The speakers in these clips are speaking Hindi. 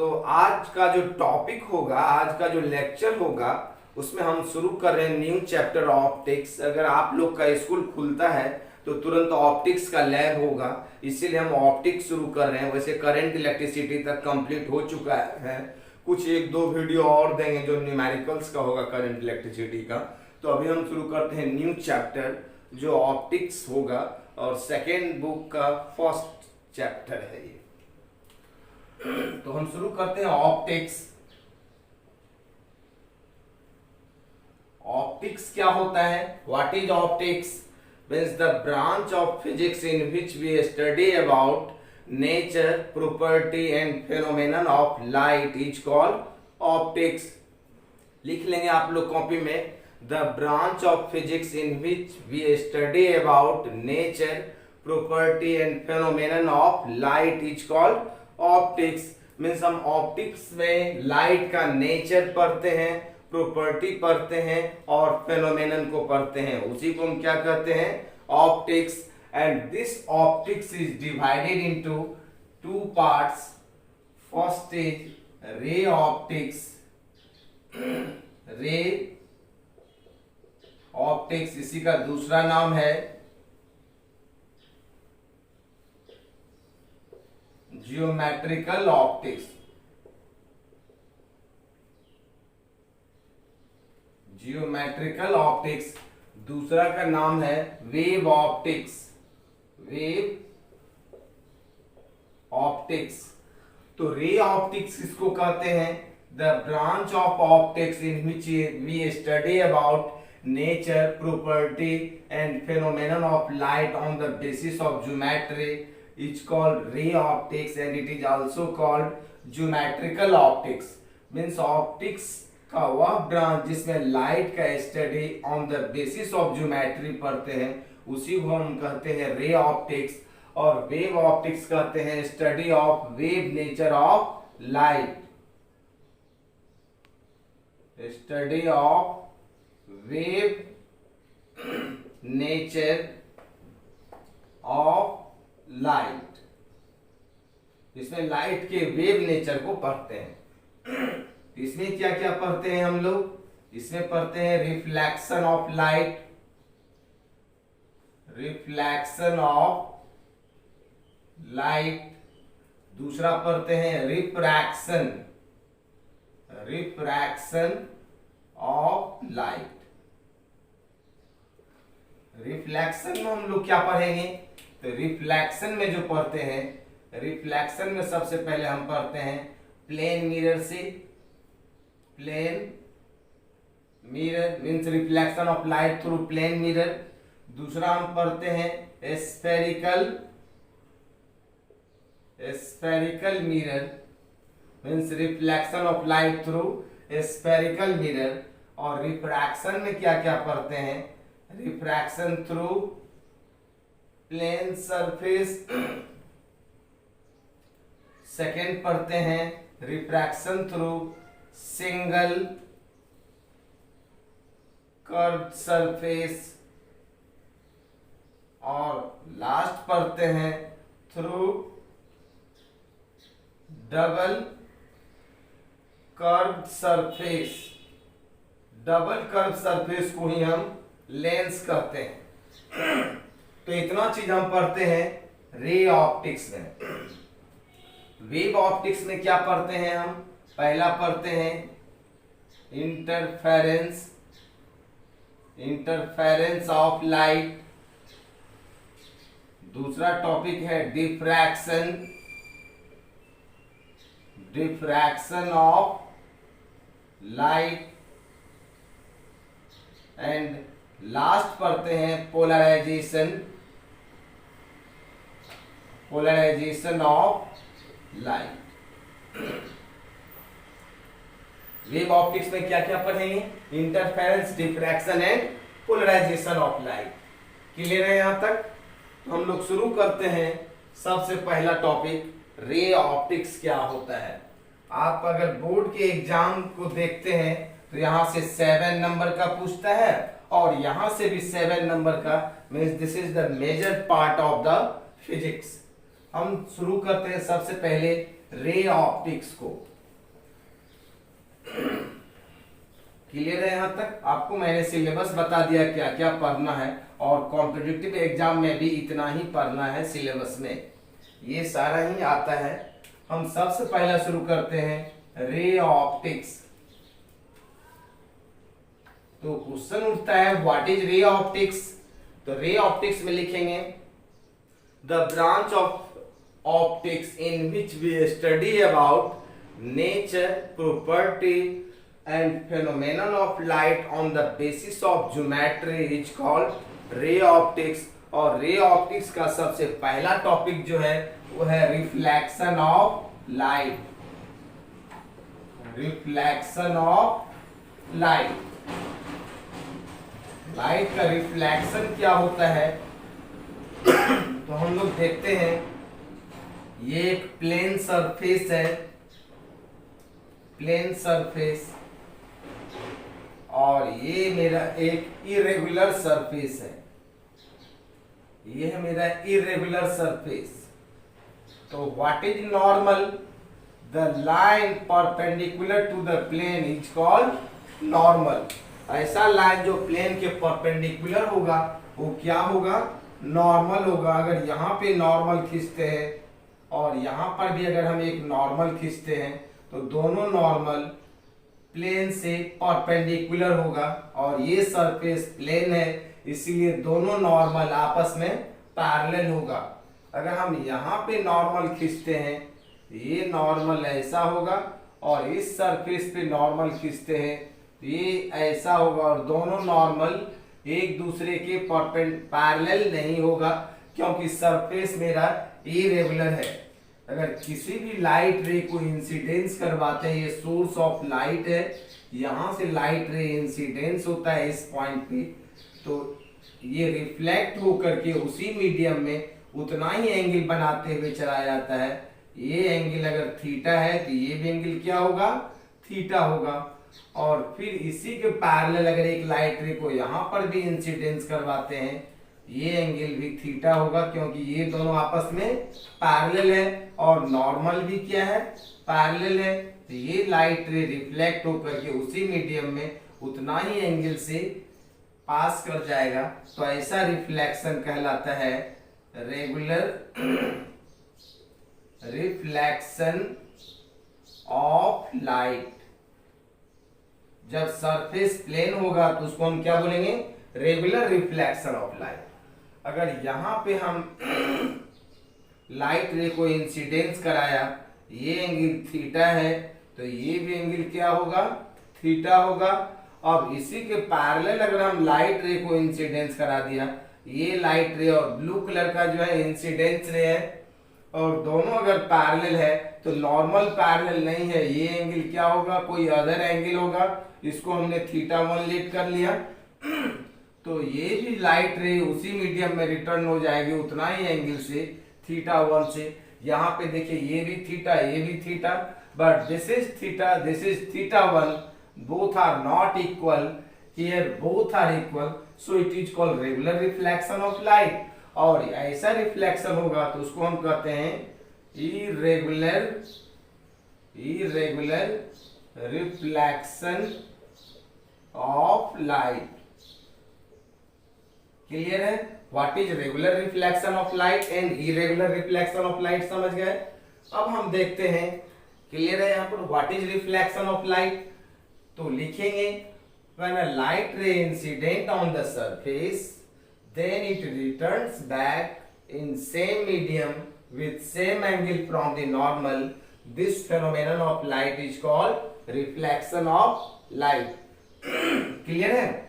तो आज का जो टॉपिक होगा, आज का जो लेक्चर होगा, उसमें हम शुरू कर रहे हैं न्यू चैप्टर ऑप्टिक्स। अगर आप लोग का स्कूल खुलता है तो तुरंत ऑप्टिक्स का लैब होगा, इसीलिए हम ऑप्टिक्स शुरू कर रहे हैं। वैसे करंट इलेक्ट्रिसिटी तक कंप्लीट हो चुका है, कुछ एक दो वीडियो और देंगे जो न्यूमेरिकल्स का होगा करंट इलेक्ट्रिसिटी का। तो अभी हम शुरू करते हैं न्यू चैप्टर जो ऑप्टिक्स होगा, और सेकेंड बुक का फर्स्ट चैप्टर है ये। तो हम शुरू करते हैं ऑप्टिक्स। ऑप्टिक्स क्या होता है? What is optics? Means the branch of physics in which we study about nature, property and phenomenon of light is called optics. लिख लेंगे आप लोग कॉपी में, the branch of physics in which we study about nature, property and phenomenon of light is called optics. Means हम ऑप्टिक्स में लाइट का नेचर पढ़ते हैं, प्रॉपर्टी पढ़ते हैं और फेनोमेनन को पढ़ते हैं, उसी को हम क्या कहते हैं? Optics. And this optics is divided into two parts. First is ray optics. Ray optics, इसी का दूसरा नाम है जियोमेट्रिकल ऑप्टिक्स। Geometrical optics. दूसरा का नाम है वेव ऑप्टिक्स। Wave optics. तो रे ऑप्टिक्स किसको कहते हैं? The branch of optics in which we study about nature, property and phenomenon of light on the basis of geometry is called ray optics, and it is also called geometrical optics. Means optics का वह ब्रांच जिसमें लाइट का study on the basis of geometry पढ़ते हैं, उसी को हम कहते हैं रे ऑप्टिक्स। और वेव ऑप्टिक्स कहते हैं study of wave nature of light. Study of wave nature of light, इसमें लाइट के वेव नेचर को पढ़ते हैं। इसमें क्या क्या पढ़ते हैं हम लोग? इसमें पढ़ते हैं reflection of light, reflection of light. दूसरा पढ़ते हैं refraction, refraction of light. Reflection में हम लोग क्या पढ़ेंगे? तो रिफ्लेक्शन में जो पढ़ते हैं, रिफ्लेक्शन में सबसे पहले हम पढ़ते हैं प्लेन मिरर से। Plane mirror means reflection of light through plane mirror. दूसरा हम पढ़ते हैं spherical, spherical mirror means reflection of light through spherical mirror. और रिफ्रैक्शन में क्या क्या पढ़ते हैं? Refraction through plane surface. Second पढ़ते हैं refraction through single curved surface. और लास्ट पढ़ते हैं through double curved surface. Double curve surface को ही हम लेंस कहते हैं। तो इतना चीज हम पढ़ते हैं रे ऑप्टिक्स में। वेव ऑप्टिक्स में क्या पढ़ते हैं हम? पहला पढ़ते हैं इंटरफेरेंस, इंटरफेरेंस ऑफ लाइट। दूसरा टॉपिक है diffraction, diffraction of light. And last पढ़ते हैं polarisation, polarisation of light. Wave optics में क्या क्या पढ़ेंगे? Interference, diffraction and polarisation of light. Clear है यहां तक? तो हम लोग शुरू करते हैं। सबसे पहला टॉपिक रे ऑप्टिक्स क्या होता है। आप अगर बोर्ड के एग्जाम को देखते हैं तो यहां से 7 नंबर का पूछता है और यहां से भी 7 नंबर का। Means this is the major part of the physics. हम शुरू करते हैं सबसे पहले रे ऑप्टिक्स को। क्लियर है? यहाँ तक आपको मैंने सिलेबस बता दिया क्या क्या पढ़ना है, और कॉम्पिटिटिव एग्जाम में भी इतना ही पढ़ना है सिलेबस में, ये सारा ही आता है। हम सबसे पहला शुरू करते हैं रे ऑप्टिक्स। तो क्वेश्चन उठता है व्हाट इज रे ऑप्टिक्स। तो रे ऑप्टिक्स में लिखेंगे the branch of optics in which we study about nature, property and phenomenon of light on the basis of geometry is called ray optics. और रे ऑप्टिक्स का सबसे पहला टॉपिक जो है वो है reflection of light. Reflection of light, light का रिफ्लेक्शन क्या होता है तो हम लोग देखते हैं, ये एक प्लेन सरफेस है, प्लेन सरफेस, और ये मेरा एक इरेगुलर सरफेस है, ये है मेरा इरेगुलर सरफेस। तो what is normal? The line perpendicular to the plane is called normal. ऐसा लाइन जो प्लेन के परपेंडिकुलर होगा वो क्या होगा? नॉर्मल होगा। अगर यहाँ पे नॉर्मल खींचते हैं और यहाँ पर भी अगर हम एक नॉर्मल खींचते हैं तो दोनों नॉर्मल प्लेन से परपेंडिकुलर होगा, और ये सरफेस प्लेन है इसीलिए दोनों नॉर्मल आपस में पैरेलल होगा। अगर हम यहाँ पे नॉर्मल खींचते हैं ये नॉर्मल ऐसा होगा, और इस सरफेस पे नॉर्मल खींचते हैं ये ऐसा होगा, और दोनों नॉर्मल एक दूसरे के पैरेलल नहीं होगा क्योंकि सरफेस मेरा इरेगुलर है। अगर किसी भी लाइट रे को इंसिडेंस करवाते हैं, ये सोर्स ऑफ लाइट है, यहाँ से लाइट रे इंसिडेंस होता है इस पॉइंट पे, तो ये रिफ्लेक्ट होकर के उसी मीडियम में उतना ही एंगल बनाते हुए चला जाता है। ये एंगल अगर थीटा है तो ये भी एंगल क्या होगा? थीटा होगा। और फिर इसी के पैरेलल अगर एक लाइट रे को यहाँ पर भी इंसिडेंस करवाते हैं ये एंगल भी थीटा होगा, क्योंकि ये दोनों आपस में पैरेलल है, और नॉर्मल भी क्या है? पैरेलल है। तो ये लाइट रे रिफ्लेक्ट होकर के उसी मीडियम में उतना ही एंगल से पास कर जाएगा, तो ऐसा रिफ्लेक्शन कहलाता है रेगुलर रिफ्लेक्शन ऑफ लाइट। जब सरफेस प्लेन होगा तो उसको हम क्या बोलेंगे? Regular reflection of light. अगर यहाँ पे हम लाइट रे को इंसिडेंस कराया, ये एंगल थीटा है तो ये भी एंगल क्या होगा? थीटा होगा। अब इसी के पैरेलल अगर हम लाइट रे को इंसिडेंस करा दिया, ये लाइट रे और ब्लू कलर का जो है इंसिडेंस रे है, और दोनों अगर पैरेलल है तो नॉर्मल पैरेलल नहीं है, ये एंगल क्या होगा? कोई अदर एंगल होगा, इसको हमने थीटा 1 लेट कर लिया। तो ये भी लाइट रे उसी मीडियम में रिटर्न हो जाएगी उतना ही एंगल से, थीटा 1 से। यहाँ पे देखिए ये भी थीटा, ये भी theta, but this is theta, this is theta 1, both are not equal, here both are equal, so it is called regular reflection of light। और ऐसा रिफ्लेक्शन होगा तो उसको हम कहते हैं irregular reflection of light. Clear है? What is regular reflection of light and irregular reflection of light, समझ गए? अब हम देखते हैं, क्लियर है यहाँ पर what is reflection of light. तो लिखेंगे when a light ray incident on the surface then it returns back in same medium with same angle from the normal, this phenomenon of light is called reflection of light। Clear है?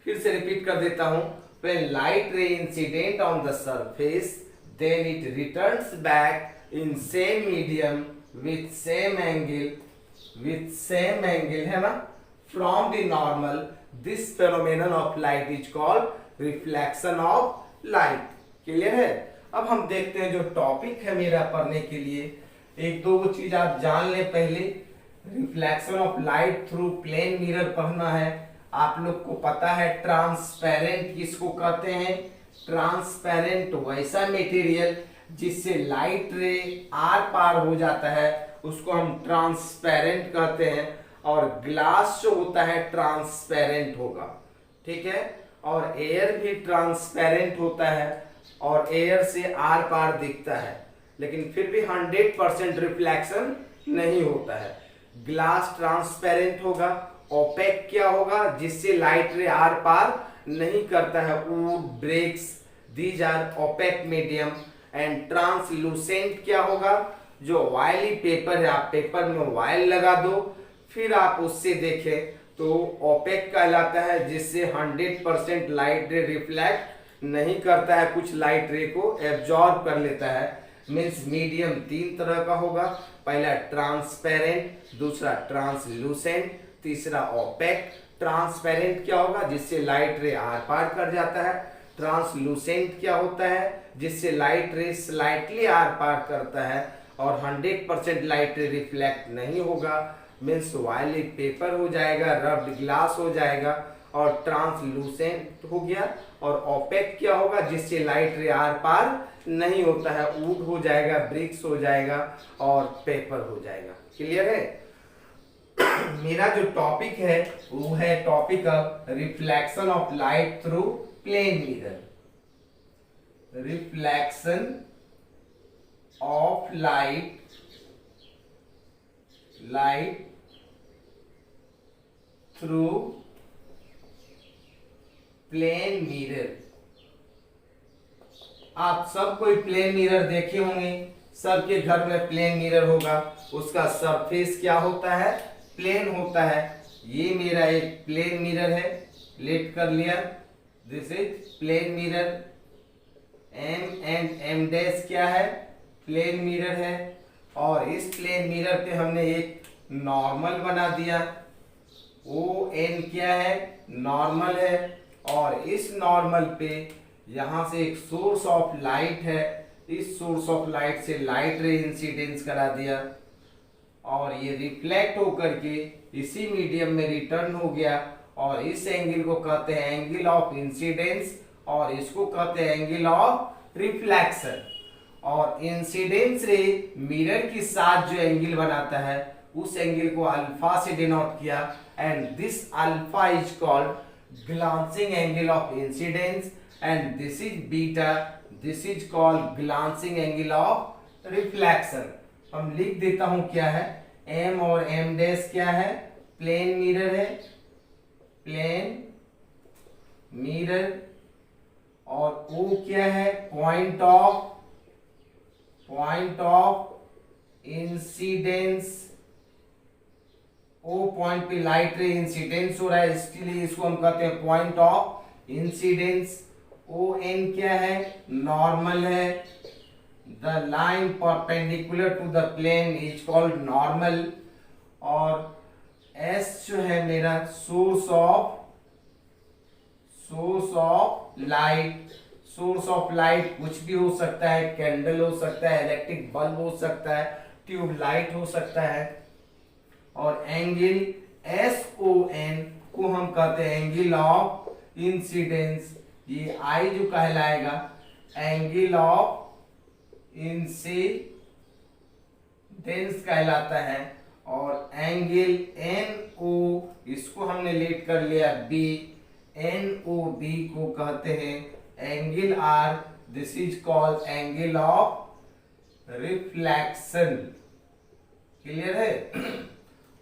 फिर से रिपीट कर देता हूं, when light ray incident on the surface then it returns back in same medium with same angle है ना from the normal, this phenomenon of light is called reflection of light। Clear है? अब हम देखते हैं जो टॉपिक है मेरा पढ़ने के लिए, एक दो चीज आप जान लें। पहले reflection of light through plane mirror पढ़ना है। आप लोग को पता है ट्रांसपेरेंट किसको कहते हैं? ट्रांसपेरेंट वैसा मटेरियल जिससे लाइट रे आर पार हो जाता है उसको हम ट्रांसपेरेंट कहते हैं, और ग्लास जो होता है ट्रांसपेरेंट होगा, ठीक है। और एयर भी ट्रांसपेरेंट होता है और एयर से आर पार दिखता है, लेकिन फिर भी 100% रिफ्लेक्शन नहीं होता है। ग्लास ट्रांसपेरेंट होगा, ओपेक क्या होगा, जिससे लाइट रे आर पार नहीं करता है, wood, bricks, these are opaque medium. And translucent क्या होगा, जो ऑयली पेपर है, आप पेपर में ऑयल लगा दो फिर आप उससे देखें तो ओपेक कहलाता है, जिससे 100% लाइट रे रिफ्लेक्ट नहीं करता है, कुछ लाइट रे को एब्जॉर्ब कर लेता है। मीन्स मीडियम तीन तरह का होगा, पहला ट्रांसपेरेंट, दूसरा ट्रांसलूसेंट, तीसरा ओपेक। ट्रांसपेरेंट क्या होगा, जिससे लाइट रे आर पार कर जाता है। ट्रांसलूसेंट क्या होता है, जिससे लाइट रे स्लाइटली आर पार करता है और 100% लाइट रे रिफ्लेक्ट नहीं होगा, मीन्स ऑयली पेपर हो जाएगा, रब्ड ग्लास हो जाएगा। और ट्रांसलूसेंट हो गया। और ओपेक क्या होगा, जिससे लाइट रे आर पार नहीं होता है, वुड हो जाएगा, ब्रिक्स हो जाएगा और पेपर हो जाएगा। क्लियर है। मेरा जो टॉपिक है वो है topic of reflection of light through plane mirror. Reflection of light through plane mirror. आप सब कोई प्लेन मिरर देखे होंगे, सबके घर में प्लेन मिरर होगा। उसका सरफेस क्या होता है, प्लेन होता है। ये मेरा एक प्लेन मिरर है, लेट कर लिया, this is plane mirror. M and M dash क्या है, प्लेन मिरर है। और इस प्लेन मिरर पे हमने एक नॉर्मल बना दिया, ओ एन क्या है, नॉर्मल है। और इस नॉर्मल पे यहां से एक सोर्स ऑफ लाइट है, इस सोर्स ऑफ लाइट से लाइट रे इंसिडेंस करा दिया और ये रिफ्लेक्ट होकर के इसी मीडियम में रिटर्न हो गया। और इस एंगल को कहते हैं एंगल ऑफ इंसिडेंस और इसको कहते हैं एंगल ऑफ रिफ्लेक्शन। और इंसिडेंस रे मिरर के साथ जो एंगल बनाता है उस एंगल को अल्फा से डिनोट किया, and this alpha is called glancing angle of incidence, and this is beta, this is called glancing angle of reflection। हम लिख देता हूं क्या है, m और m डैश क्या है, प्लेन मिरर है, प्लेन मिरर। और o क्या है, point of incidence. O point पे लाइट रे इंसिडेंस हो रहा है, इसके लिए इसको हम कहते हैं point of incidence. O N क्या है, नॉर्मल है। The line perpendicular to the plane is called normal. और एस जो है मेरा source of light. Source of light कुछ भी हो सकता है, कैंडल हो सकता है, इलेक्ट्रिक बल्ब हो सकता है, ट्यूब लाइट हो सकता है। और एंगल एस ओ एन को हम कहते हैं एंगल ऑफ इंसिडेंस। ये आई जो कहलाएगा एंगल ऑफ इंसिडेंस कहलाता है। और एंगल एन ओ इसको हमने लेट कर लिया बी, एन ओ बी को कहते हैं angle R, this is called angle of reflection. Clear है।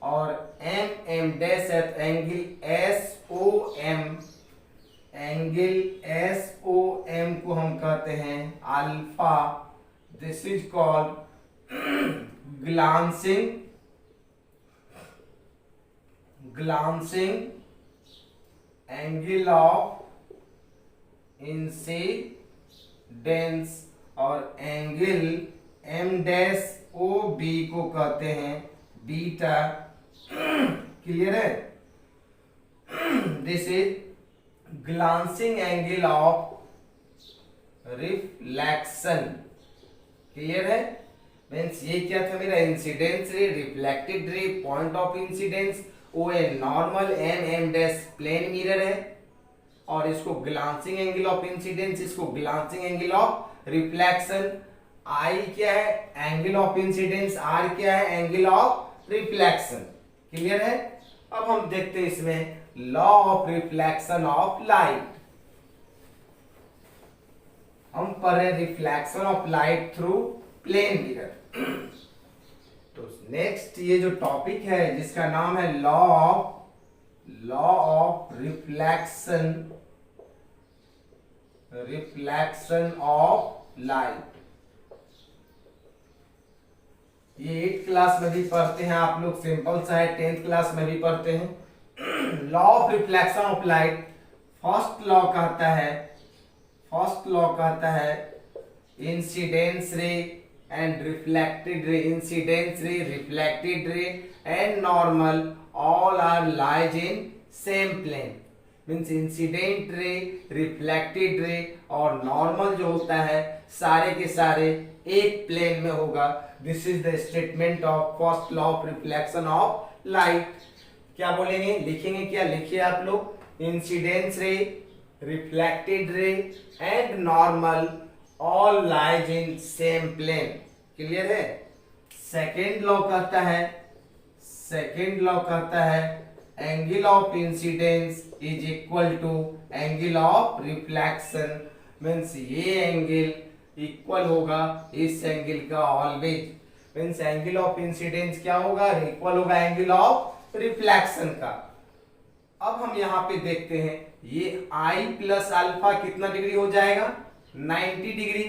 और M M dash at angle S O M, angle S O M को हम कहते हैं alpha, this is called glancing angle of incidence. और angle M dash O B को कहते हैं बीटा। क्लियर है। This is glancing angle of reflection. Clear है। मीन्स ये क्या था मेरा, incidence ray, reflected ray, point of incidence, O A normal, M M dash plane mirror है। और इसको ग्लांसिंग एंगल ऑफ इंसिडेंस, इसको glancing angle of reflection. I क्या है एंगल ऑफ इंसिडेंस, आर क्या है एंगल ऑफ रिफ्लेक्शन। क्लियर है। अब हम देखते हैं इसमें law of reflection of light. हम पढ़ रहे reflection of light through plane mirror. तो नेक्स्ट ये जो टॉपिक है जिसका नाम है law of reflection of light. ये 8th क्लास में भी पढ़ते हैं आप लोग, सिंपल सा है, 10th क्लास में भी पढ़ते हैं। Law of reflection of light, first law कहता है incidence ray and reflected ray, incidence ray, reflected ray and normal all are lies in same plane. Means incident ray, reflected ray और नॉर्मल जो होता है सारे के सारे एक प्लेन में होगा। This is the statement of first law of reflection of light. क्या बोलेंगे, लिखेंगे क्या, लिखिए आप लोग, incidence ray, reflected ray and normal all lies in same plane. Clear है। सेकेंड लॉ कहता है angle of incidence is equal to angle of reflection. Means ये एंगल इक्वल होगा इस एंगल का always. Means angle of incidence क्या होगा, इक्वल होगा एंगल ऑफ रिफ्लेक्शन का। अब हम यहाँ पे देखते हैं ये I प्लस अल्फा कितना डिग्री हो जाएगा, 90 डिग्री।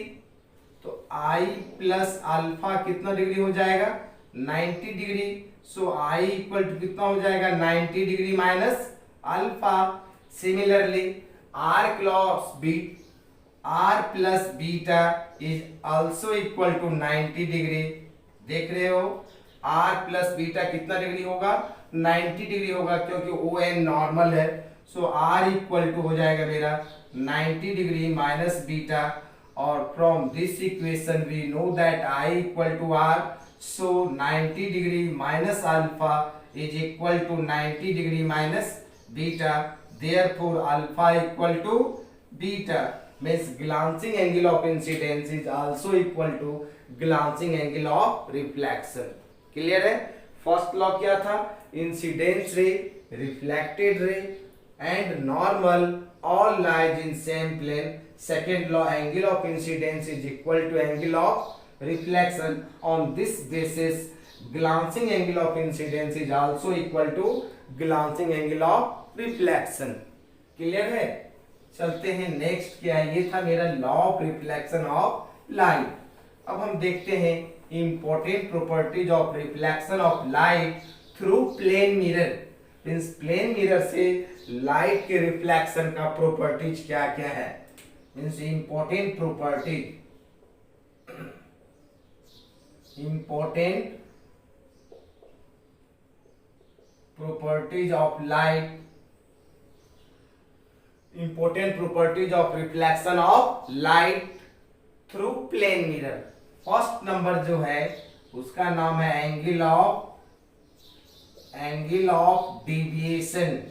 तो I प्लस अल्फा कितना डिग्री हो जाएगा, 90 degree. So I equal to कितना हो जाएगा, 90 degree minus alpha. Similarly R plus beta is also equal to 90 degree. देख रहे हो R प्लस बीटा कितना डिग्री होगा, 90 डिग्री होगा, क्योंकि ON नॉर्मल है। सो R इक्वल टू हो जाएगा मेरा 90 डिग्री माइनस बीटा। और from this equation we know that I equal to R, सो 90 degree minus alpha is equal to 90 degree minus beta. Therefore alpha equal to beta means glancing angle of incidence is also equal to glancing angle of reflection। Clear है। फर्स्ट लॉ क्या था, incidence ray, reflected ray and normal all lies in same plane. Second law angle of incidence is equal to angle of reflection. On this basis glancing angle of incidence is also equal to glancing angle of reflection। Clear है। चलते हैं नेक्स्ट क्या है, ये था मेरा law of reflection of light. अब हम देखते हैं important properties of reflection of light through plane mirror. Means plane mirror से लाइट के रिफ्लेक्शन का प्रॉपर्टीज क्या क्या है। Means important properties of light, important properties of reflection of light through plane mirror. First number जो है उसका नाम है angle of deviation.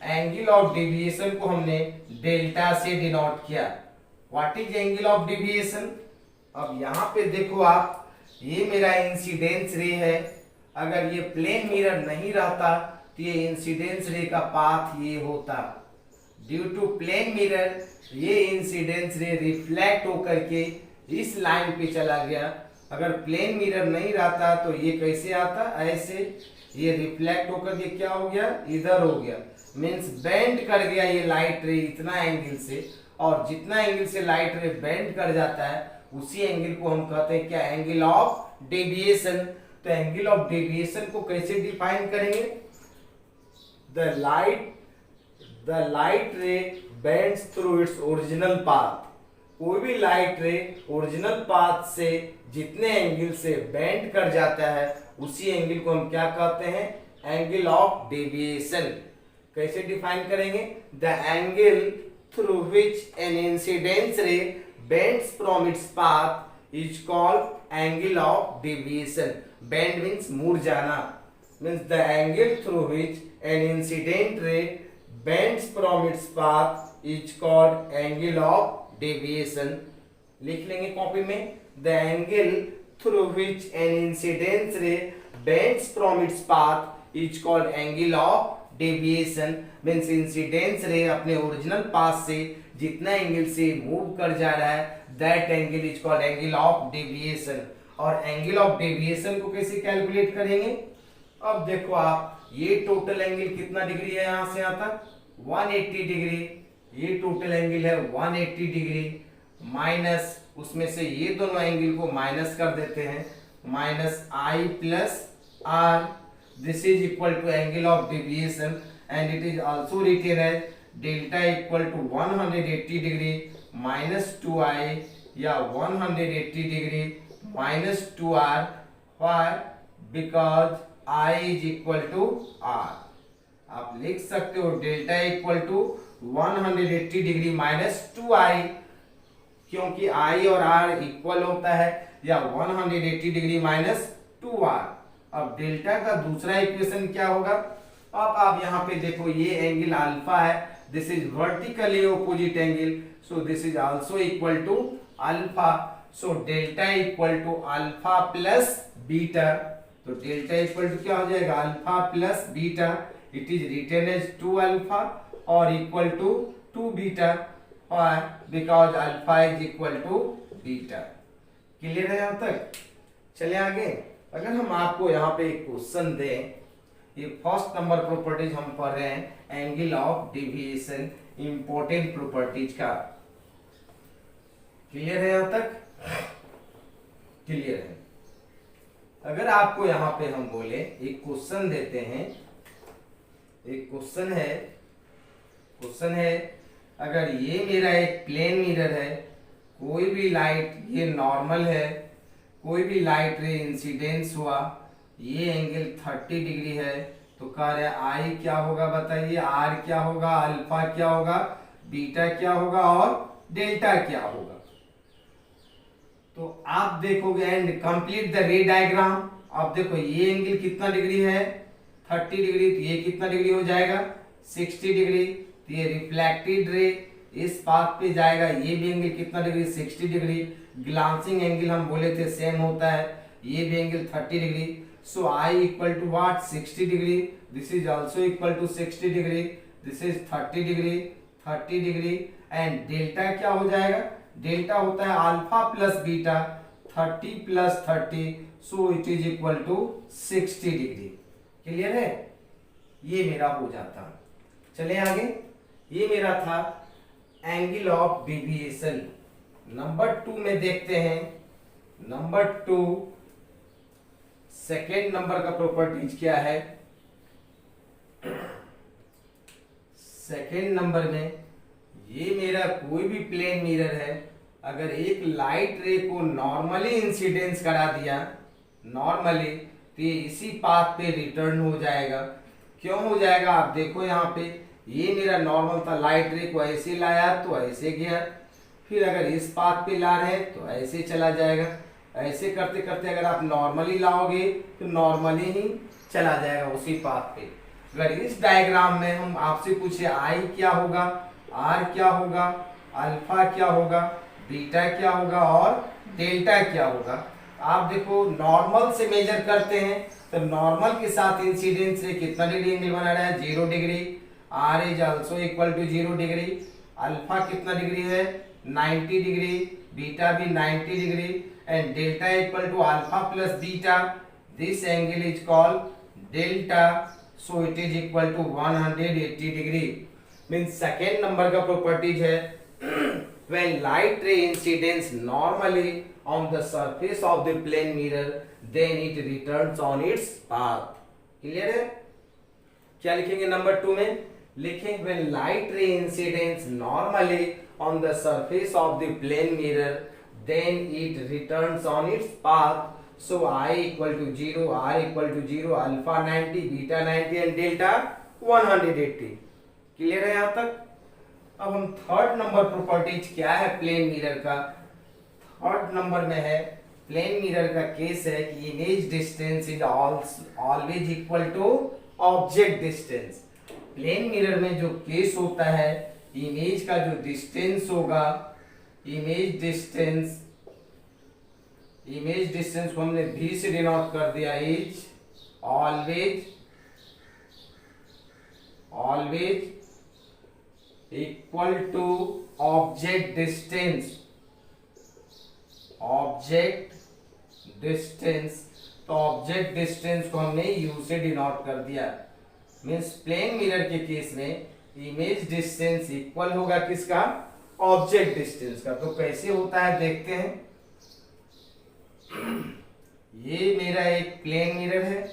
Angle of deviation को हमने डेल्टा से डिनोट किया। What is angle of deviation. अब यहाँ पे देखो आप, ये मेरा इंसिडेंस रे है। अगर ये प्लेन मिरर नहीं रहता तो ये इंसिडेंस रे का पाथ ये होता। ड्यू टू प्लेन मिरर ये इंसिडेंस रे रिफ्लेक्ट होकर के इस लाइन पे चला गया। अगर प्लेन मिरर नहीं रहता तो ये कैसे आता, ऐसे ये रिफ्लेक्ट होकर के क्या हो गया, इधर हो गया। मींस बेंड कर गया ये लाइट रे इतना एंगल से, और जितना एंगल से लाइट रे बेंड कर जाता है उसी एंगल को हम कहते हैं क्या, एंगल ऑफ डेविएशन। तो एंगल ऑफ डेविएशन को कैसे डिफाइन करेंगे, the light ray bends through its original path. कोई भी लाइट रे ओरिजिनल पाथ से जितने एंगल से बेंड कर जाता है उसी एंगल को हम क्या कहते हैं, एंगल ऑफ डेविएशन। कैसे डिफाइन करेंगे, the angle through which an incidence ray bends from its path is called angle of deviation. Bend means मुड़ जाना, means the angle through which an incident ray bends from its path is called angle of deviation। लिख लेंगे कॉपी में, the angle through which an incidence ray bends from its path is called angle of deviation. Means incidence ray अपने ओरिजिनल पाथ से जितना एंगल से मूव कर जा रहा है, that angle is called angle of deviation. और एंगल ऑफ डेविएशन को कैसे कैलकुलेट करेंगे? अब देखो आप, ये टोटल एंगल कितना डिग्री है यहां से यहां तक 180 डिग्री, ये टोटल एंगल है 180 डिग्री, माइनस उसमें से ये दोनों एंगल को माइनस कर देते हैं, minus i plus r, this is equal to angle of deviation and it is also written as delta equal to 180 degree minus 2i या 180 degree minus 2r। Why? Because i is equal to r। आप लिख सकते हो delta equal to 180 degree minus 2i, क्योंकि i और r इक्वल होता है, या 180 डिग्री माइनस 2r। अब डेल्टा का दूसरा इक्वेशन क्या होगा? अब आप यहाँ पे देखो, ये एंगल अल्फा है, this is vertically opposite angle, so this is also equal to alpha. So delta equal to alpha plus beta. तो डेल्टा इक्वल टू क्या हो जाएगा? Alpha plus beta. It is written as 2 alpha और इक्वल टू 2 बीटा, और because alpha is equal to beta. Clear है यहां तक? चले आगे। अगर हम आपको यहाँ पे एक क्वेश्चन दें, ये फर्स्ट नंबर प्रॉपर्टीज हम पढ़ रहे हैं angle of deviation, important properties का। क्लियर है यहां तक? क्लियर है। अगर आपको यहाँ पे हम बोले एक क्वेश्चन देते हैं, एक क्वेश्चन है अगर ये मेरा एक प्लेन मिरर है, कोई भी लाइट, ये नॉर्मल है, कोई भी लाइट रे इंसिडेंस हुआ, ये एंगल 30 डिग्री है, तो कह रहे आई क्या होगा बताइए, आर क्या होगा, अल्फा क्या होगा, बीटा क्या होगा और डेल्टा क्या होगा। तो आप देखोगे एंड कंप्लीट द रे डायग्राम। आप देखो ये एंगल कितना डिग्री है 30 डिग्री, तो ये कितना डिग्री हो जाएगा 60 डिग्री। तो ये रिफ्लेक्टेड रे इस पाथ पे जाएगा, ये भी एंगल कितना डिग्री 60 डिग्री। ग्लांसिंग एंगल हम बोले थे सेम होता है, ये भी angle 30 degree. So i equal to what 60 degree, this is also equal to 60 degree, this is 30 degree 30 degree. And delta क्या हो जाएगा? डेल्टा होता है alpha plus beta, 30 plus 30, so it is equal to 60 degree. Clear है? ये मेरा हो जाता। चले आगे। ये मेरा था एंगल ऑफ डेविएशन। नंबर 2 में देखते हैं। नंबर 2 सेकेंड नंबर का प्रॉपर्टीज क्या है? सेकेंड नंबर में ये मेरा कोई भी प्लेन मिरर है, अगर एक लाइट रे को नॉर्मली इंसिडेंस करा दिया, नॉर्मली, तो ये इसी पाथ पे रिटर्न हो जाएगा। क्यों हो जाएगा? आप देखो यहाँ पे, ये मेरा नॉर्मल था, लाइट रे को ऐसे लाया तो ऐसे गया, फिर अगर इस पाथ पे ला रहे हैं तो ऐसे चला जाएगा। ऐसे करते करते अगर आप नॉर्मली लाओगे तो नॉर्मली ही चला जाएगा उसी पाथ पे। अगर इस डायग्राम में हम आपसे पूछे आई क्या होगा, आर क्या होगा, अल्फा क्या होगा, बीटा क्या होगा और डेल्टा क्या होगा, आप देखो नॉर्मल से मेजर करते हैं तो नॉर्मल के साथ इंसिडेंस से कितना डिग्री एंगल बना रहा है 0 degree. R is also equal to 0 degree. Alpha कितना डिग्री है 90 डिग्री, बीटा भी 90 degree and delta equal to alpha plus beta. This angle is called delta, so it is equal to 180 degree. Means second number का प्रॉपर्टीज है when light ray incidence normally on the surface of the plane mirror, then it returns on its path. Clear है? क्या लिखेंगे नंबर 2 में? लिखें when light ray incidence normally on the surface of the plane mirror, then it returns on its path. So I equal to 0, R equal to 0, alpha 90, beta 90 and delta 180. Clear है यहाँ तक? अब हम थर्ड नंबर प्रॉपर्टीज क्या है प्लेन मिरर का? थर्ड नंबर में है प्लेन मिरर का केस है कि image distance is always equal to object distance. Plane mirror में जो केस होता है, इमेज का जो डिस्टेंस होगा इमेज डिस्टेंस को हमने v से डिनोट कर दिया, is always equal to object distance. तो ऑब्जेक्ट डिस्टेंस को हमने u से डिनोट कर दिया। मीन्स प्लेन मिरर के केस में इमेज डिस्टेंस इक्वल होगा किसका? ऑब्जेक्ट डिस्टेंस का। तो कैसे होता है देखते हैं। ये मेरा एक प्लेन मिरर है,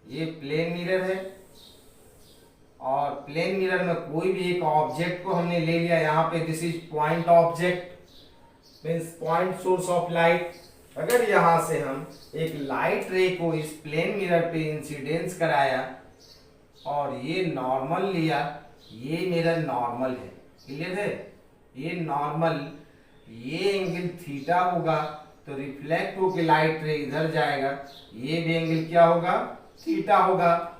ये प्लेन मिरर है, और प्लेन मिरर में कोई भी एक ऑब्जेक्ट को हमने ले लिया। यहाँ पे this is point object means point source of light. अगर यहाँ से हम एक लाइट रे को इस प्लेन मिरर पे इंसिडेंस कराया और ये नॉर्मल लिया, ये मेरा नॉर्मल है, क्लियर है? ये नॉर्मल, ये एंगल थीटा होगा, तो रिफ्लेक्ट होके लाइट रे इधर जाएगा, ये भी एंगल क्या होगा? थीटा होगा।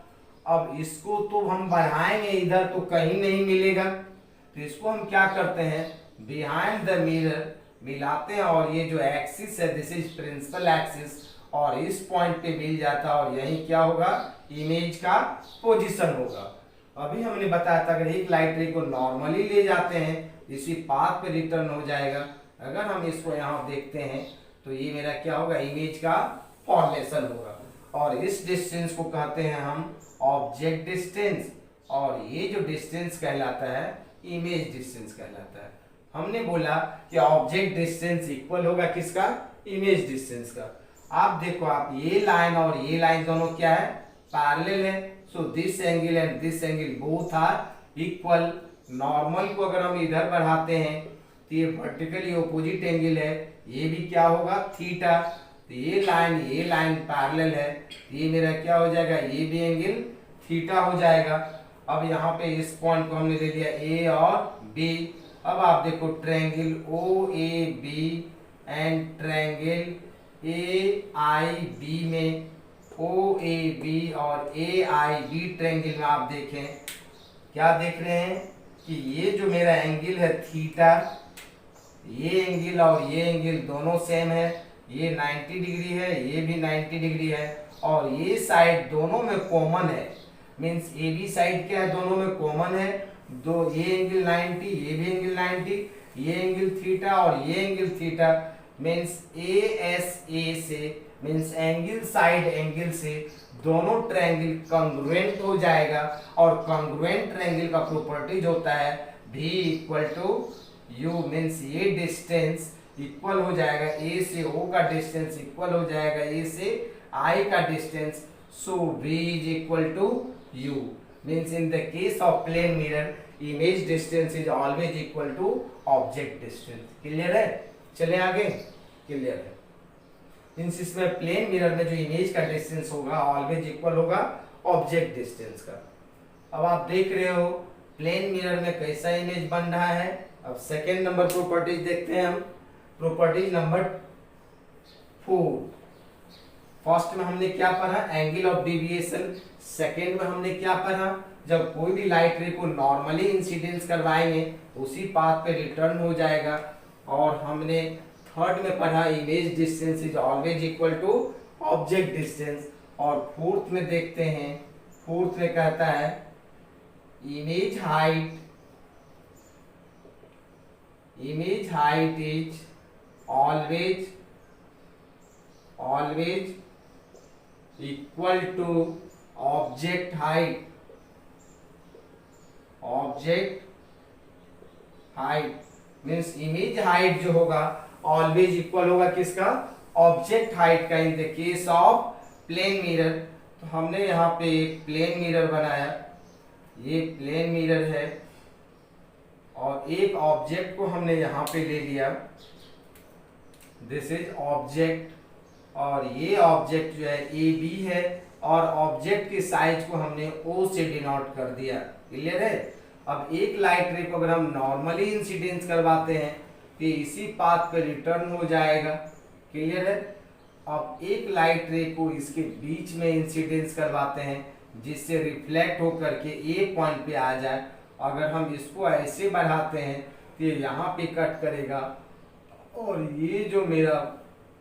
अब इसको तो हम बढ़ाएंगे इधर तो कहीं नहीं मिलेगा, तो इसको हम क्या करते हैं, बिहाइंड द मिरर मिलाते हैं, और ये जो एक्सिस है दिस इज प्रिंसिपल एक्सिस, और इस पॉइंट पे मिल जाता है, और यही क्या होगा? इमेज का पोजीशन होगा। अभी हमने बताया था अगर एक लाइट रे को नॉर्मली ले जाते हैं इसी पाथ पे रिटर्न हो जाएगा। अगर हम इसको यहाँ देखते हैं तो ये मेरा क्या होगा? इमेज का फॉर्मेशन होगा, और इस डिस्टेंस को कहते हैं हम ऑब्जेक्ट डिस्टेंस, और ये जो डिस्टेंस कहलाता है इमेज डिस्टेंस कहलाता है। हमने बोला कि ऑब्जेक्ट डिस्टेंस इक्वल होगा किसका? इमेज डिस्टेंस का। आप देखो, आप ये लाइन और ये लाइन दोनों क्या है? पैरेलल है। So this angle and this angle both are equal. Normal को अगर हम इधर बढ़ाते हैं तो ये वर्टिकली ऑपोजिट एंगल है, ये भी क्या होगा? थीटा। तो ये लाइन पैरेलल है, ये मेरा क्या हो जाएगा? ये भी एंगल थीटा हो जाएगा। अब यहाँ पे इस पॉइंट को हमने ले लिया ए और बी। अब आप देखो triangle O A B and triangle A I B में, ओ ए बी और ए आई बी ट्रायंगल में आप देखें क्या देख रहे हैं कि ये जो मेरा एंगल है थीटा, ये एंगल और ये एंगल दोनों सेम है। ये 90 डिग्री है, ये भी 90 डिग्री है, और ये साइड दोनों में कॉमन है। मीन्स ए बी साइड क्या है? दोनों में कॉमन है। दो ये एंगल 90, ये भी एंगल 90, ये एंगल थीटा और ये angle theta. Means A S A से मीन्स एंगल साइड एंगल से दोनों ट्रायंगल कॉन्ग्रुएंट हो जाएगा, और कॉन्ग्रुएंट ट्रायंगल का प्रॉपर्टीज होता है v equal to u। Means ये डिस्टेंस इक्वल हो जाएगा a से o का डिस्टेंस इक्वल हो जाएगा a से I का distance. So v is equal to u। Means in the case of plane mirror image distance is always equal to object distance. Clear है? चले आगे। क्लियर है? मीन्स इसमें प्लेन मिरर में जो इमेज का डिस्टेंस होगा ऑलवेज इक्वल होगा ऑब्जेक्ट डिस्टेंस का। अब आप देख रहे हो प्लेन मिरर में कैसा इमेज बन रहा है। अब सेकेंड नंबर प्रॉपर्टीज देखते हैं हम। Properties number 4। फर्स्ट में हमने क्या पढ़ा? Angle of deviation. सेकेंड में हमने क्या पढ़ा? जब कोई भी लाइट रे को नॉर्मली इंसिडेंस करवाएंगे उसी पाथ पे रिटर्न हो जाएगा। और हमने थर्ड में पढ़ा image distance is always equal to object distance. और फोर्थ में देखते हैं, फोर्थ में कहता है image height is always equal to object height. Means image height जो होगा ऑलवेज इक्वल होगा किसका? ऑब्जेक्ट हाइट का in the case of plane mirror. तो हमने यहाँ पे एक प्लेन मिरर बनाया, ये प्लेन मिरर है, और एक ऑब्जेक्ट को हमने यहाँ पे ले लिया, दिस इज ऑब्जेक्ट, और ये ऑब्जेक्ट जो है ए बी है, और ऑब्जेक्ट के साइज को हमने ओ से डिनोट कर दिया। क्लियर है? अब एक लाइट रे को अगर हम नॉर्मली इंसिडेंस करवाते हैं तो इसी पाथ पे रिटर्न हो जाएगा। क्लियर है? अब एक लाइट रे को इसके बीच में इंसिडेंस करवाते हैं जिससे रिफ्लेक्ट होकर के ए पॉइंट पे आ जाए। अगर हम इसको ऐसे बढ़ाते हैं तो ये यहाँ पे कट करेगा और ये जो मेरा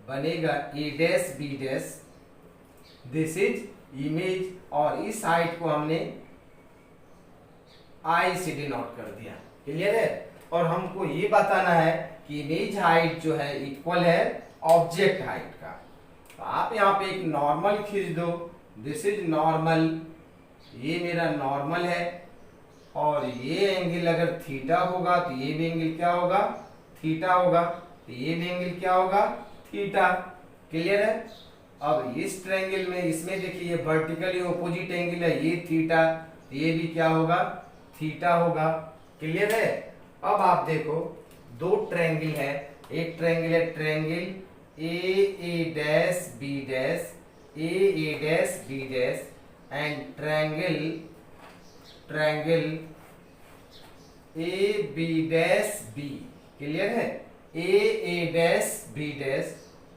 बनेगा A dash B dash, this is image, और इस हाइट को हमने आई से डिनोट कर दिया। क्लियर है? और हमको ये बताना है कि इमेज हाइट जो है इक्वल है ऑब्जेक्ट हाइट का। तो आप यहाँ पे एक नॉर्मल खींच दो, दिस इज नॉर्मल, ये मेरा नॉर्मल है, और ये एंगल अगर थीटा होगा तो ये भी एंगल क्या होगा? थीटा होगा, तो ये भी एंगल क्या होगा? थीटा। क्लियर है? अब इस ट्रायंगल में, इसमें देखिए ये वर्टिकली ऑपोजिट एंगल है, ये थीटा, तो ये भी क्या होगा? थीटा होगा। क्लियर है? अब आप देखो दो ट्रायंगल है, एक ट्रायंगल है triangle A dash B dash, A dash B dash, and triangle A B dash B. Clear है? ए डैश बी डैश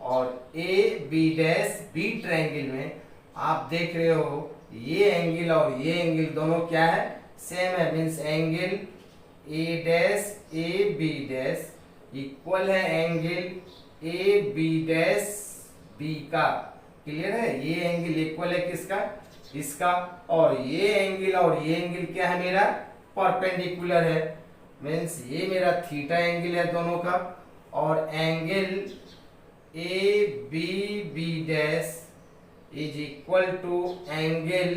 और A B dash B triangle में आप देख रहे हो ये एंगल और ये एंगल दोनों क्या है? सेम है, means angle A dash A B dash equal है angle A B dash B का। क्लियर है? ये एंगल इक्वल है किसका? इसका। और ये एंगल क्या है मेरा? परपेंडिकुलर है, मीन्स ये मेरा थीटा एंगल है दोनों का, और angle A B dash is equal to angle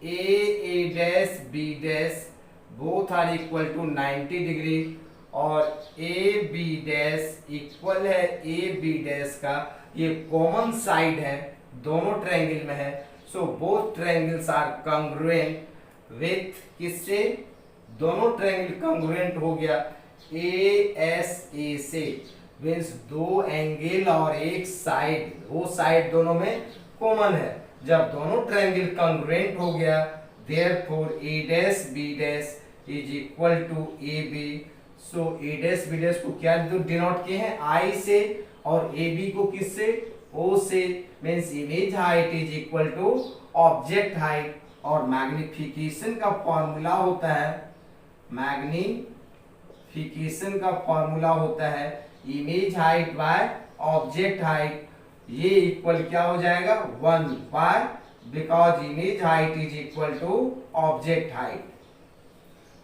A dash B dash, both are equal to 90 degree, और ए बी डैश इक्वल है ए बी डैश का, ये कॉमन साइड है दोनों ट्रायंगल में है, so both triangles are congruent with किससे? दोनों ट्रायंगल कॉन्ग्रुएंट हो गया ए एस ए से, मीन्स दो एंगल और एक साइड, वो साइड दोनों में कॉमन है। जब दोनों ट्रायंगल कॉन्ग्रुएंट हो गया, therefore A dash B dash is equal to A B. So A dash B dash को क्या डिनोट किए हैं? आई से, और ए बी को किससे? ओ से, means image height is equal to object height. और मैग्निफिकेशन का फॉर्मूला होता है, मैग्निफिकेशन का फॉर्मूला होता है image height by object height, ये इक्वल क्या हो जाएगा? 1 by, because image height is equal to object height.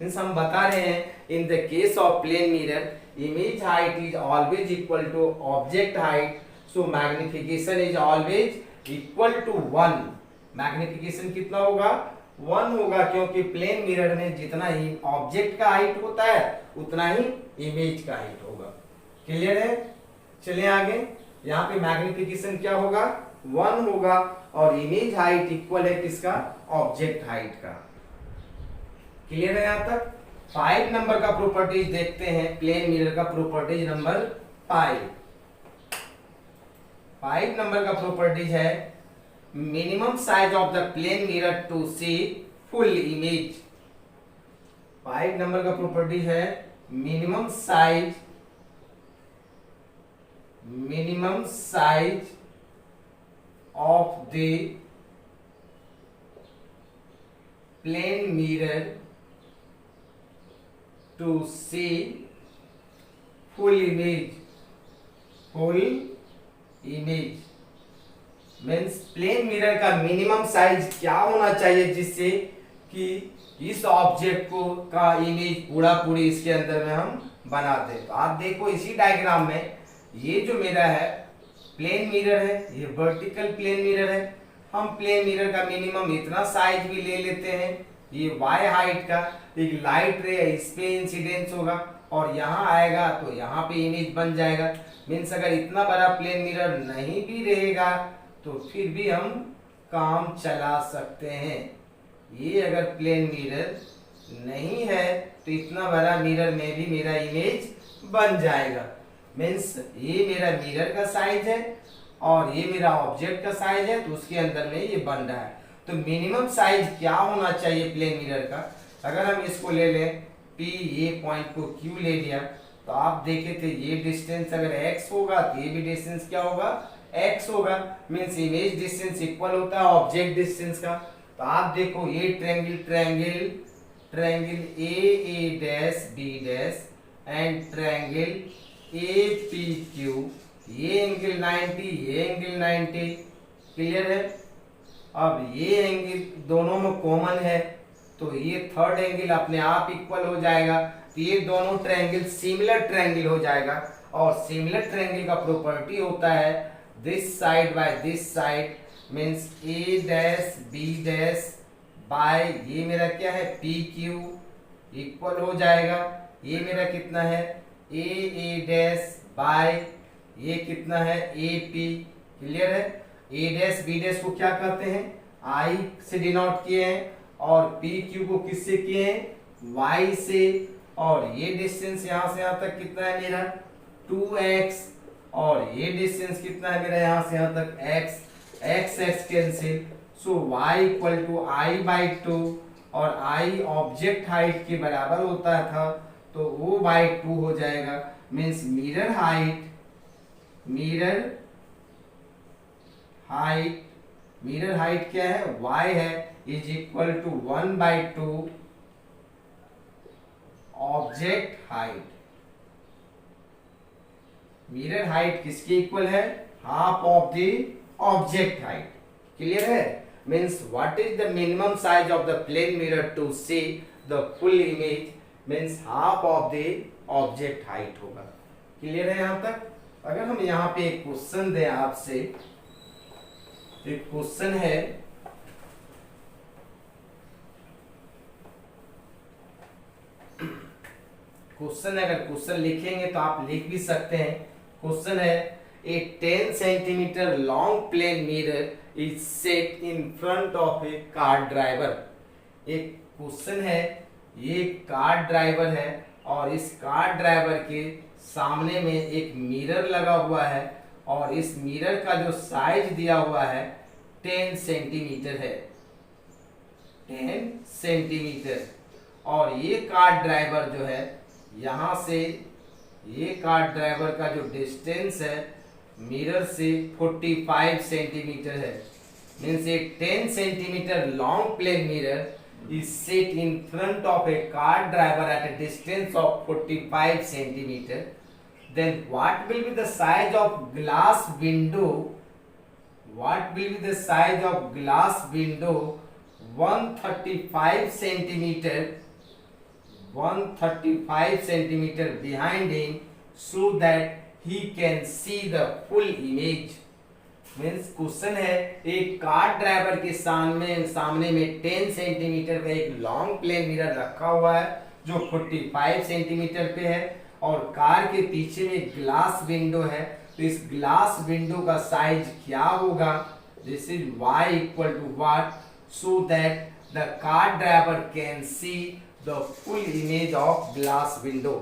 Means हम बता रहे हैं in the case of plane mirror image height is always equal to object height, so magnification is always equal to 1। Magnification कितना होगा? 1 होगा, क्योंकि प्लेन मिरर में जितना ही ऑब्जेक्ट का हाइट होता है उतना ही इमेज का हाइट होगा। क्लियर है? चलिए आगे, यहाँ पे मैग्निफिकेशन क्या होगा? 1 होगा, और इमेज हाइट इक्वल है किसका? ऑब्जेक्ट हाइट का। क्लियर है यहाँ तक? 5 नंबर का प्रॉपर्टीज देखते हैं, प्लेन मिरर का प्रॉपर्टीज नंबर 5 नंबर का प्रॉपर्टीज है minimum size of the plane mirror to see full image. 5 number का प्रॉपर्टीज है minimum size of the plane mirror to see full image means plane mirror का मिनिमम साइज क्या होना चाहिए जिससे कि इस ऑब्जेक्ट को का इमेज पूरा पूरी इसके अंदर में हम बना दे। तो आप देखो इसी डायग्राम में ये जो मेरा है प्लेन मिरर है, ये वर्टिकल प्लेन मिरर है। हम प्लेन मिरर का मिनिमम इतना साइज भी ले लेते हैं, ये वाई हाइट का, एक लाइट रे इस पे इंसिडेंस होगा और यहाँ आएगा तो यहाँ पे इमेज बन जाएगा। मीन्स अगर इतना बड़ा प्लेन मिरर नहीं भी रहेगा तो फिर भी हम काम चला सकते हैं। ये अगर प्लेन मिरर नहीं है तो इतना बड़ा मिरर में भी मेरा इमेज बन जाएगा। मीन्स ये मेरा मिरर का साइज है और ये मेरा ऑब्जेक्ट का साइज है, तो उसके अंदर में ये बन रहा है। तो मिनिमम साइज क्या होना चाहिए प्लेन मिरर का? अगर हम इसको ले लें P, ये पॉइंट को Q ले लिया, तो आप देखे थे ये डिस्टेंस अगर x होगा तो ये भी डिस्टेंस क्या होगा? x होगा। मीन्स इमेज डिस्टेंस इक्वल होता है ऑब्जेक्ट डिस्टेंस का। तो आप देखो ये triangle A dash B dash and triangle APQ, ये एंगल 90, ये एंगल 90, क्लियर है। अब ये एंगल दोनों में कॉमन है तो ये थर्ड एंगल अपने आप इक्वल हो जाएगा, तो ये दोनों ट्रायंगल सिमिलर ट्रायंगल हो जाएगा। और सिमिलर ट्रायंगल का प्रॉपर्टी होता है this side by this side means A dash B dash by ये मेरा क्या है PQ इक्वल हो जाएगा, ये मेरा कितना है A डैश बाय ये कितना है AP, क्लियर है। A डैश B डैश को क्या कहते हैं I से डिनोट किए हैं और PQ को किससे किए हैं Y से, और ये डिस्टेंस यहां से यहां तक कितना है मेरा 2x, और ये डिस्टेंस कितना है मेरा यहां से यहां तक x cancel, so y equal to I by 2, और I ऑब्जेक्ट हाइट के बराबर होता था तो वो बाई 2 हो जाएगा, मींस मिरर हाइट क्या है y है is equal to 1/2 object height. Mirror height किसके इक्वल है half of the object height, clear है। Means what is the minimum size of the plane mirror to see the full image, means half of the object height होगा, क्लियर है यहां तक। अगर हम यहां पे एक क्वेश्चन दें आपसे, एक क्वेश्चन है अगर क्वेश्चन लिखेंगे तो आप लिख भी सकते हैं। क्वेश्चन है a 10 centimetre long plane mirror is set in front of a car driver. एक क्वेश्चन है, ये कार ड्राइवर है और इस कार ड्राइवर के सामने में एक मिरर लगा हुआ है और इस मिरर का जो साइज दिया हुआ है 10 सेंटीमीटर है, 10 सेंटीमीटर। और ये कार ड्राइवर जो है यहां से ये कार ड्राइवर का जो डिस्टेंस है मिरर से 45 सेंटीमीटर है, means a 10 centimetre long plane mirror is set in front of a car driver at a distance of 45 centimetre. Then what will be the size of glass window, what will be the size of glass window 135 centimeter behind him so that he can see the full image। Means question है एक कार ड्राइवर के सामने में 10 सेंटीमीटर का एक लॉन्ग प्लेन मिरर रखा हुआ है जो 45 सेंटीमीटर पे है और कार के पीछे में ग्लास विंडो है, तो इस ग्लास विंडो का साइज क्या होगा, this is y equal to what, so that the car driver can see the full image of glass window.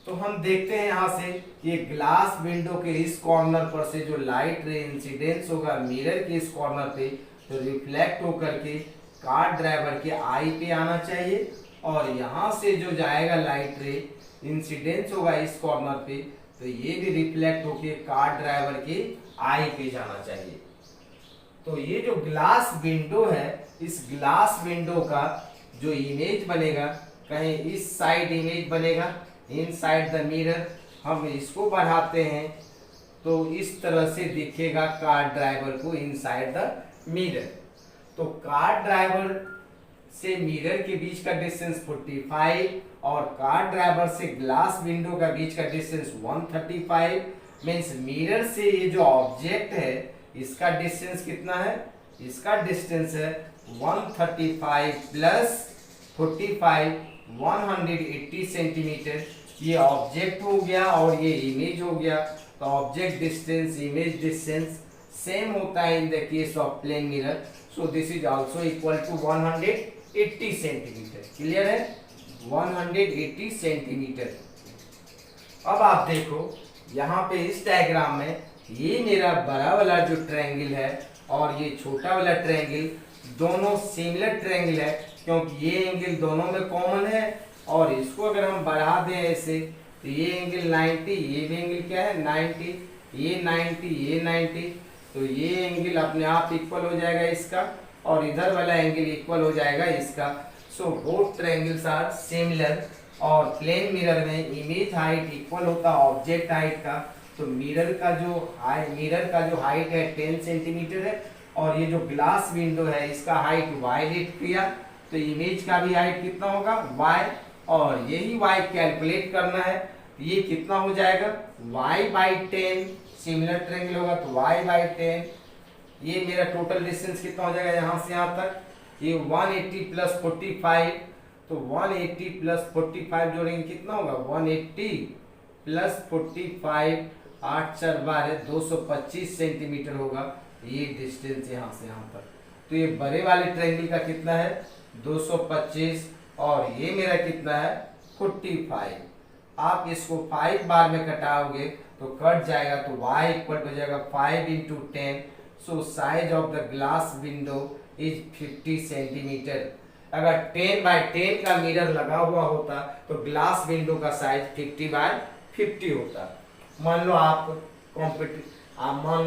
तो हम देखते हैं यहां से कि ग्लास विंडो के इस कॉर्नर पर से जो लाइट रे इंसिडेंस होगा मिरर के इस कॉर्नर पे, तो रिफ्लेक्ट होकर के कार ड्राइवर के आई पे आना चाहिए और यहां से जो जाएगा लाइट रे इंसिडेंस होगा इस कॉर्नर पे, तो ये भी रिफ्लेक्ट होके कार ड्राइवर के आई पे जाना चाहिए। तो ये जो ग्लास विंडो है, इस ग्लास विंडो का जो इमेज बनेगा, कहीं इस साइड इमेज बनेगा इनसाइड द मिरर, हम इसको बढ़ाते हैं तो इस तरह से दिखेगा कार ड्राइवर को इनसाइड द मिरर। तो कार ड्राइवर से मिरर के बीच का डिस्टेंस 45 और कार ड्राइवर से ग्लास विंडो का बीच का डिस्टेंस 135, मींस मिरर से ये जो ऑब्जेक्ट है इसका डिस्टेंस कितना है, इसका डिस्टेंस है 135 प्लस 45 180 सेंटीमीटर। ये ऑब्जेक्ट हो गया और ये इमेज हो गया, तो object distance image distance same होता है in the case of plane mirror, so this is also equal to 180 centimetre. Clear है, 180 सेंटीमीटर। अब आप देखो यहाँ पे इस डायग्राम में ये मेरा बड़ा वाला जो ट्रायंगल है और ये छोटा वाला ट्रायंगल दोनों सिमिलर ट्रायंगल है क्योंकि ये एंगल दोनों में कॉमन है और इसको अगर हम बढ़ा दें ऐसे तो ये एंगल 90, ये भी एंगल क्या है 90, ये 90, ये 90, तो ये एंगल अपने आप इक्वल हो जाएगा इसका और इधर वाला एंगल इक्वल हो जाएगा इसका। So both triangles are similar, और प्लेन मिरर में इमेज हाइट इक्वल होता है ऑब्जेक्ट हाइट का। तो मिरर का जो हाइट है 10 सेंटीमीटर है, और ये जो ग्लास विंडो है इसका हाइट y लेट किया, तो इमेज का भी हाइट कितना होगा y, और यही y कैलकुलेट करना है। ये कितना हो जाएगा y/10, सिमिलर ट्रायंगल होगा तो y/10। ये मेरा टोटल डिस्टेंस कितना हो जाएगा यहाँ से यहाँ तक, ये 180 प्लस 45, तो 180 प्लस 45 जोड़ेंगे कितना होगा 180 प्लस 45, 8 4 12, 225 सेंटीमीटर होगा ये डिस्टेंस यहाँ से यहाँ तक। तो ये बड़े वाले ट्रायंगल का कितना है 225, और ये मेरा कितना है 45। आप इसको 5 बार में कटाओगे तो कट जाएगा, तो y इक्वल हो जाएगा 5 into 10। So size of the glass window is 50 centimetre. अगर 10/10 का मिरर लगा हुआ होता तो ग्लास विंडो का साइज 50/50 होता। मान लो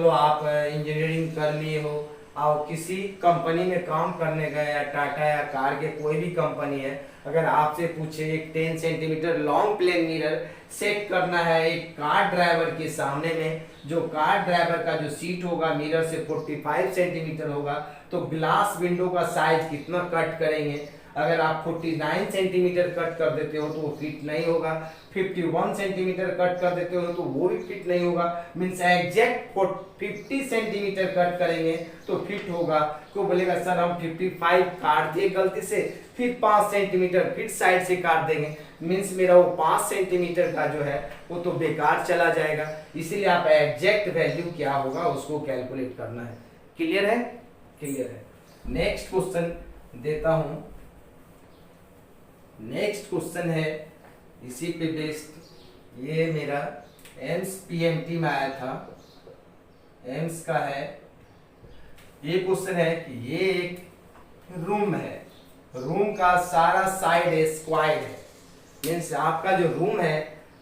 आप इंजीनियरिंग कर लिए हो और किसी कंपनी में काम करने गए, या टाटा या कार के कोई भी कंपनी है, अगर आपसे पूछे एक 10 centimetre long plane mirror set करना है एक कार ड्राइवर के सामने में, जो कार ड्राइवर का जो सीट होगा मिरर से 45 सेंटीमीटर होगा, तो ग्लास विंडो का साइज कितना कट करेंगे। अगर आप 49 सेंटीमीटर कट कर देते हो तो वो फिट नहीं होगा, 51 सेंटीमीटर कट कर देते हो तो वो भी फिट नहीं होगा। मीन्स एग्जैक्ट 50 सेंटीमीटर कट करेंगे तो फिट होगा। क्यों बोलेगा सर हम 55 काट दिए गलती से, फिर 5 सेंटीमीटर फिर साइड से काट देंगे, मीन्स मेरा वो 5 सेंटीमीटर का जो है वो तो बेकार चला जाएगा। इसीलिए आप एग्जैक्ट वैल्यू क्या होगा उसको कैलकुलेट करना है। क्लियर है? क्लियर है। नेक्स्ट क्वेश्चन देता हूं। नेक्स्ट क्वेश्चन है इसी पे बेस्ड, ये मेरा एम्स पीएमटी में आया था, एम्स का है। ये क्वेश्चन है कि ये एक रूम है, रूम का सारा साइड स्क्वायर है। मीन्स आपका जो रूम है,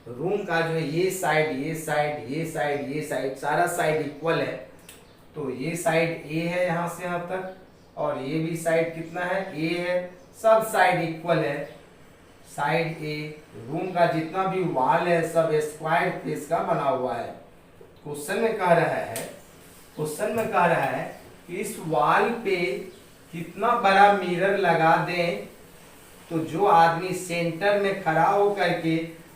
रूम का जो है ये साइड ये साइड ये साइड ये साइड सारा साइड इक्वल है। तो ये साइड ए है यहाँ से यहाँ तक, और ये भी साइड कितना है ए है, सब साइड इक्वल है। साइड ए, रूम का जितना भी वॉल है सब स्क्वायर फेस का बना हुआ है। क्वेश्चन में कह रहा है कि इस वॉल पे कितना बड़ा मिरर लगा दें तो जो आदमी सेंटर में खड़ा होकर के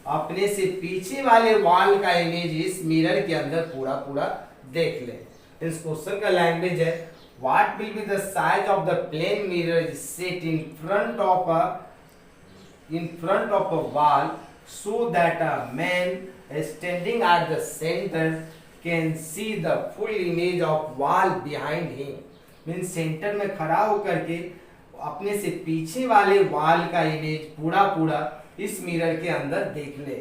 अपने से पीछे वाले वॉल का इमेज इस मिरर के अंदर पूरा पूरा देख ले। इस क्वेश्चन का लैंग्वेज है what will be the size of the plane mirror set in front of a wall so that a man standing at the center can see the full image of wall behind him। Mean centre में खड़ा होकर के अपने से पीछे वाले वॉल का इमेज पूरा पूरा इस मिरर के अंदर देख ले।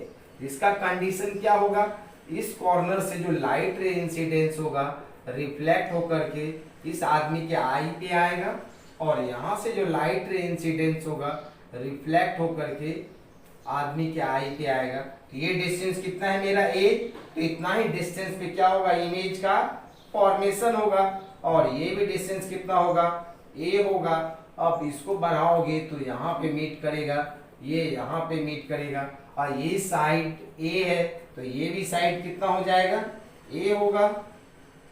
इसका कंडीशन क्या होगा, इस कॉर्नर से जो लाइट रे इंसिडेंस होगा रिफ्लेक्ट होकर के इस आदमी के आई पे आएगा, और यहाँ से जो लाइट रे इंसिडेंस होगा रिफ्लेक्ट होकर के आदमी के आई पे आएगा। तो ये डिस्टेंस कितना है मेरा ए, तो इतना ही डिस्टेंस पे क्या होगा इमेज का फॉर्मेशन होगा, और ये भी डिस्टेंस कितना होगा ए होगा। अब इसको बढ़ाओगे तो यहाँ पे मीट करेगा, ये यहाँ पे मीट करेगा, और ये साइड ए है तो ये भी साइड कितना हो जाएगा ए होगा।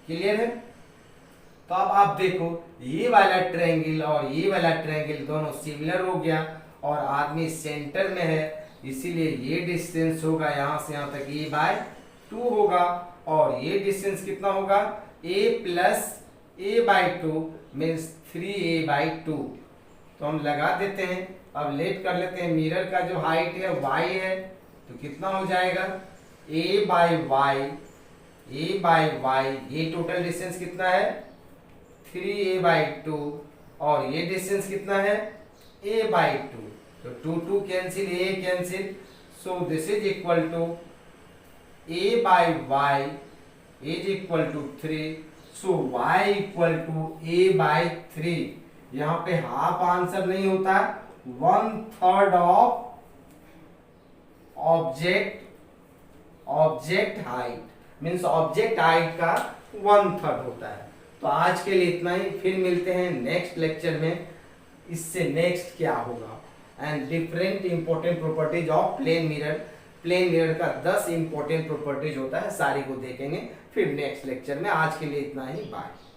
क्लियर है? तो अब आप देखो ये वाला ट्रायंगल और ये वाला ट्रायंगल दोनों सिमिलर हो गया, और आदमी सेंटर में है, इसीलिए ये डिस्टेंस होगा यहाँ से यहाँ तक a/2 होगा, और ये डिस्टेंस कितना होगा a plus a/2 means 3a/2। तो हम लगा देते हैं, अब लेट कर लेते हैं। मिरर का जो हाइट है y है तो कितना हो जाएगा a/y, ये टोटल डिस्टेंस कितना है 3a/2, और ये डिस्टेंस कितना है a/2। तो 2 cancel, a cancel, so this is equal to a/y is equal to 3, so y equal to a/3। यहाँ पे हाफ आंसर नहीं होता, 1/3 of object height, means object height का 1/3 होता है। तो आज के लिए इतना ही, फिर मिलते हैं नेक्स्ट लेक्चर में। इससे नेक्स्ट क्या होगा, and different important properties of plane mirror. Plane mirror का 10 इंपॉर्टेंट प्रॉपर्टीज होता है, सारी को देखेंगे फिर नेक्स्ट लेक्चर में। आज के लिए इतना ही, बाय।